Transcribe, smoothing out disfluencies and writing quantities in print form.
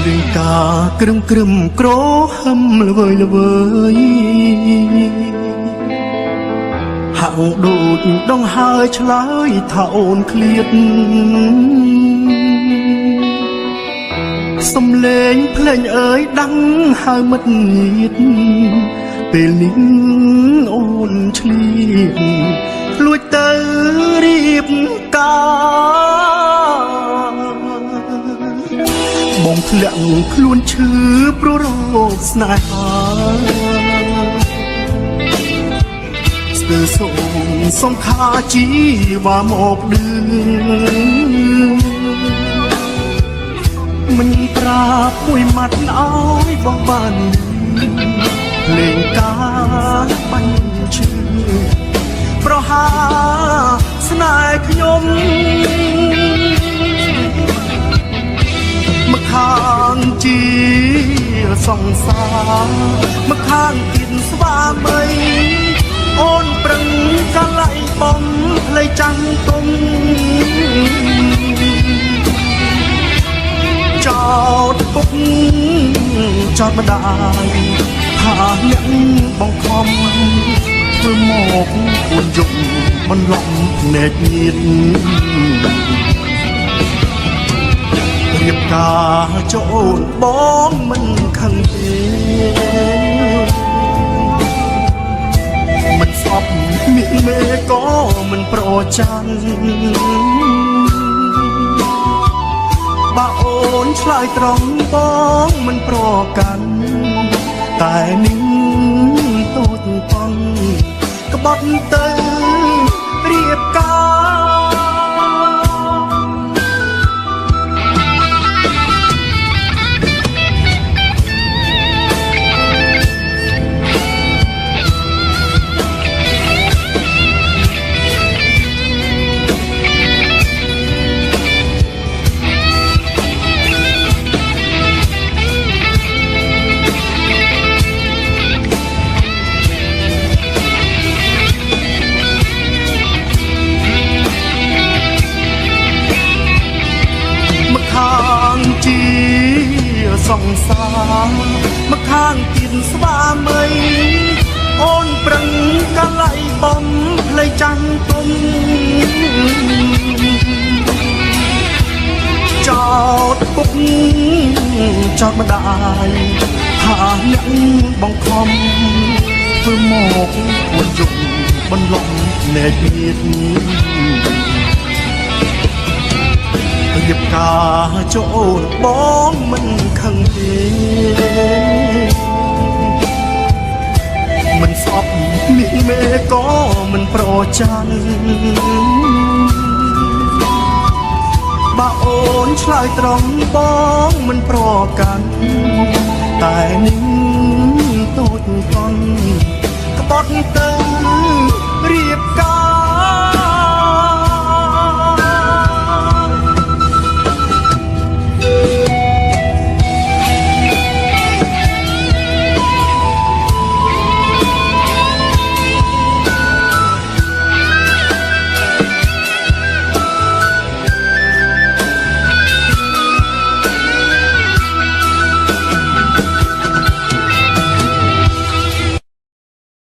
លេងការក្រឹមក្រឹមក្រហឹមល្វើយល្វើយហាក់ដូចដងហើយឆ្លើយថាអូនឃ្លាតសំលេងភ្លេងអើយដាំងហើយមិត្តញាតពេលនេះអូនឆ្លៀតលួចទៅរៀបការបងធ្លាក់ខ្លួនឈឺព្រោះរោគស្នេហាស្ទើរសងខាជីវ៉ាមកឌឺមិនប្រាប់មួយម៉ាត់ឲ្យបងបានលេងការបាញ់ឈឺប្រហាស្នេហ៍ខ្ញុំមកខាងជាសង្សារមកខាងគិនស្វាមីអូនប្រឹងកាលៃបំផ្លៃចាំងទុំចោតពុកចោតម្ដាយថាអ្នកបងខំធ្វើមកអួនយំបន្លំភ្នែកញៀតរៀបការចូលបងមិនខឹងទេមិនស្អប់មិញមេក៏មិនប្រចាំបើអូនឆ្លើយត្រង់បងមិនប្រកាន់តែនឹងតូចប៉ុនក្បត់ទៅរៀបការជាសង្សារមកខាងគិនស្វាមីអូនប្រឹងកាលៃបំផ្លៃចាំងទុំចោតពុកចោតម្ដាយថាអ្នកបងខំធ្វើមកអួនយំបន្លំភ្នែកញៀតរៀបការចូលបងមិនខឹងទេមិនស្អប់មិញមេក៏មិនប្រចាំបើអូនឆ្លើយត្រង់បងមិនប្រកាន់តែនឹង